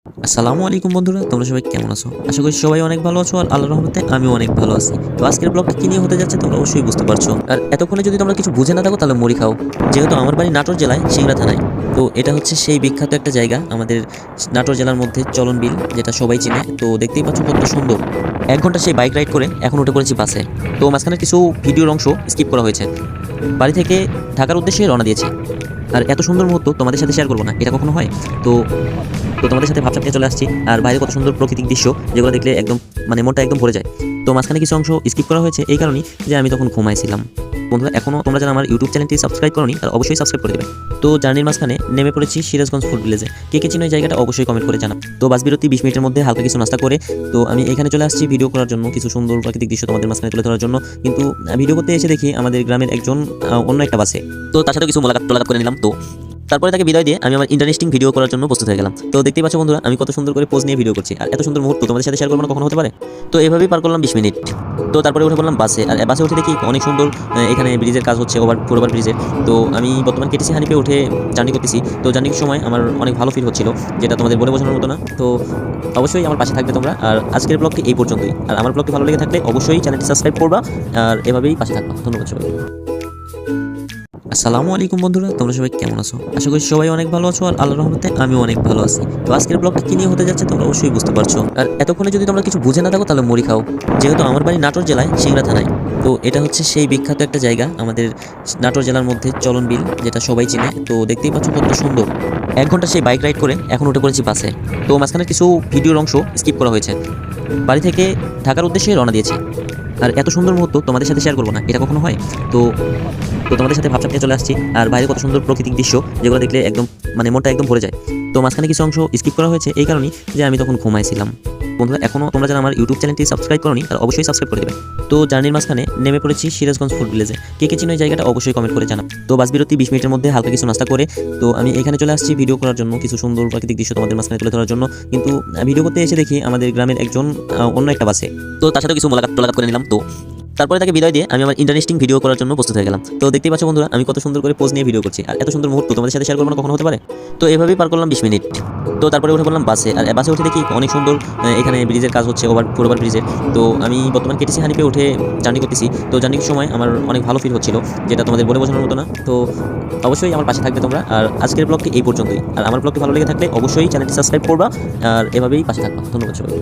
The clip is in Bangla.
আসসালামু আলাইকুম বন্ধুরা, তোমরা সবাই কেমন আছো? আশা করি সবাই অনেক ভালো আছো আর আল্লাহর রহমতে আমিও অনেক ভালো আছি। তো আজকের ব্লগটা কি নিয়ে হতে যাচ্ছে তোমরা অবশ্যই বুঝতে পারছো। আর এতক্ষণে যদি তোমরা কিছু বুঝে না থাকো তাহলে মরি খাও। যেহেতু আমার বাড়ি নাটোর জেলায় সিংড়া থানায়, তো এটা হচ্ছে সেই বিখ্যাত একটা জায়গা আমাদের নাটোর জেলার মধ্যে চলন বিল, যেটা সবাই চিনে। তো দেখতেই পাচ্ছ কত সুন্দর। 1 ঘন্টা সেই বাইক রাইড করে এখন উঠে পড়েছি বাসে। তো মাঝখানে কিছু ভিডিওর অংশ স্কিপ করা হয়েছে। বাড়ি থেকে ঢাকার উদ্দেশ্যে রওনা দিয়েছি। আর এত সুন্দর মুহূর্ত তোমাদের সাথে শেয়ার করবো না, এটা কখনো হয়? তো তো তোমাদের সাথে ভাবসাব নিয়ে চলে আসছি। আর বাইরে কত সুন্দর প্রাকৃতিক দৃশ্য, যেগুলো দেখলে একদম মনটা একদম ভরে যায়। তো মাঝখানে কিছু অংশ স্কিপ করা হয়েছে এই কারণেই যে আমি তখন ঘুমাইছিলাম। বন্ধুরা, এখনও তোমরা যারা আমার ইউটিউব চ্যানেলটি সাবস্ক্রাইব করোনি তারা অবশ্যই সাবস্ক্রাইব করে দেবে। তো জার্নির মাঝখানে নেমে পড়েছি সিরাজগঞ্জ ফুড ভিলেজে। কে কে চিনো এই জায়গাটা অবশ্যই কমেন্ট করে জানাও। তো বাস বিরতি 20 মিনিটের মধ্যে হালকা কিছু নাস্তা করে তো আমি এখানে চলে আসছি ভিডিও করার জন্য, কিছু সুন্দর প্রাকৃতিক দৃশ্য তোমাদের মাঝখানে তুলে ধরার জন্য। কিন্তু ভিডিও করতে এসে দেখি আমাদের গ্রামের একজন অন্য একটা বাসে। তো তার সাথে কিছু মোলাকাত করে নিলাম। তো তারপরে তাকে বিদায় দিয়ে আমি আমার ইন্টারেস্টিং ভিডিও করার জন্য প্রস্তুত হয়ে গেলাম। তো দেখতেই পাচ্ছ বন্ধুরা, আমি কত সুন্দর করে পোজ নিয়ে ভিডিও করছি। আর এত সুন্দর মুহূর্ত তোমাদের সাথে শেয়ার করবো না কখনো হতে পারে? তো এভাবেই পার করলাম 20 মিনিট। তো তারপরে উঠে পড়লাম বাসে। আর বাসে উঠে দেখি অনেক সুন্দর এখানে ব্রিজের কাজ হচ্ছে, ফুটওভার ব্রিজের। তো আমি বর্তমান কেটিসি হানিফে উঠে জার্নি করতেছি। তো জার্নির সময় আমার অনেক ভালো ফিল হচ্ছিল, যেটা তোমাদের বলে বোঝানোর মতো না। তো অবশ্যই আমার পাশে থাকবে তোমরা। আর আজকের ব্লগটি এই পর্যন্তই। আর আমার ব্লগটি ভালো লেগে থাকলে অবশ্যই চ্যানেলটি সাবস্ক্রাইব করবা আর এভাবেই পাশে থাকবা। ধন্যবাদ সবাই। আসসালামু আলাইকুম বন্ধুরা, তোমরা সবাই কেমন আছো? আশা করি সবাই অনেক ভালো আছো আর আল্লাহর রহমতে আমিও অনেক ভালো আছি। তো আজকের ব্লগটা কি নিয়ে হতে যাচ্ছে তোমরা অবশ্যই বুঝতে পারছো। আর এতক্ষণে যদি তোমরা কিছু বুঝে না থাকো তাহলে মরি খাও। যেহেতু আমার বাড়ি নাটোর জেলায় সিংড়া থানায়, তো এটা হচ্ছে সেই বিখ্যাত একটা জায়গা আমাদের নাটোর জেলার মধ্যে চলন বিল, যেটা সবাই চিনে। তো দেখতেই পাচ্ছ কত সুন্দর। 1 ঘন্টা সেই বাইক রাইড করে এখন উঠে পড়েছি বাসে। তো মাঝখানে কিছু ভিডিওর অংশ স্কিপ করা হয়েছে। বাড়ি থেকে ঢাকার উদ্দেশ্যে রওনা দিয়েছি। আর এত সুন্দর মুহূর্ত তোমাদের সাথে শেয়ার করবো না, এটা কখনো হয়? তো তো তোমাদের সাথে ভাবসাব নিয়ে চলে আসছি। আর বাইরে কত সুন্দর প্রাকৃতিক দৃশ্য, যেগুলো দেখলে একদম মনটা একদম ভরে যায়। তো মাঝখানে কিছু অংশ স্কিপ করা হয়েছে এই কারণেই যে আমি তখন ঘুমাইছিলাম। বন্ধুরা, এখনও তোমরা যারা আমার ইউটিউব চ্যানেলটি সাবস্ক্রাইব করোনি তারা অবশ্যই সাবস্ক্রাইব করে দেবে। তো জার্নির মাঝখানে নেমে পড়েছি সিরাজগঞ্জ ফুড ভিলেজে। কে কে চিনো এই জায়গাটা অবশ্যই কমেন্ট করে জানাও। তো বাস বিরতি 20 মিনিটের মধ্যে হালকা কিছু নাস্তা করে তো আমি এখানে চলে আসছি ভিডিও করার জন্য, কিছু সুন্দর প্রাকৃতিক দৃশ্য তোমাদের মাঝখানে তুলে ধরার জন্য। কিন্তু ভিডিও করতে এসে দেখি আমাদের গ্রামের একজন অন্য একটা বাসে। তো তার সাথে কিছু মোলাকাত করে নিলাম। তো তারপরে তাকে বিদায় দিয়ে আমি আমার ইন্টারেস্টিং ভিডিও করার জন্য প্রস্তুত হয়ে গেলাম। তো দেখতেই পাচ্ছ বন্ধুরা, আমি কত সুন্দর করে পোজ নিয়ে ভিডিও করছি। আর এত সুন্দর মুহূর্ত তোমাদের সাথে শেয়ার করবো না কখনো হতে পারে? তো এভাবেই পার করলাম 20 মিনিট। তো তারপরে উঠে পড়লাম বাসে। আর বাসে উঠে দেখি অনেক সুন্দর এখানে ব্রিজের কাজ হচ্ছে, ফুটওভার ব্রিজের। তো আমি বর্তমান কেটিসি হানিফে উঠে জার্নি করতেছি। তো জার্নির সময় আমার অনেক ভালো ফিল হচ্ছিল, যেটা তোমাদের বলে বোঝানোর মতো না। তো অবশ্যই আমার পাশে থাকবে তোমরা। আর আজকের ব্লগটি এই পর্যন্তই। আর আমার ব্লগটি ভালো লেগে থাকলে অবশ্যই চ্যানেলটি সাবস্ক্রাইব করবা আর এভাবেই পাশে থাকবা। ধন্যবাদ সবাই।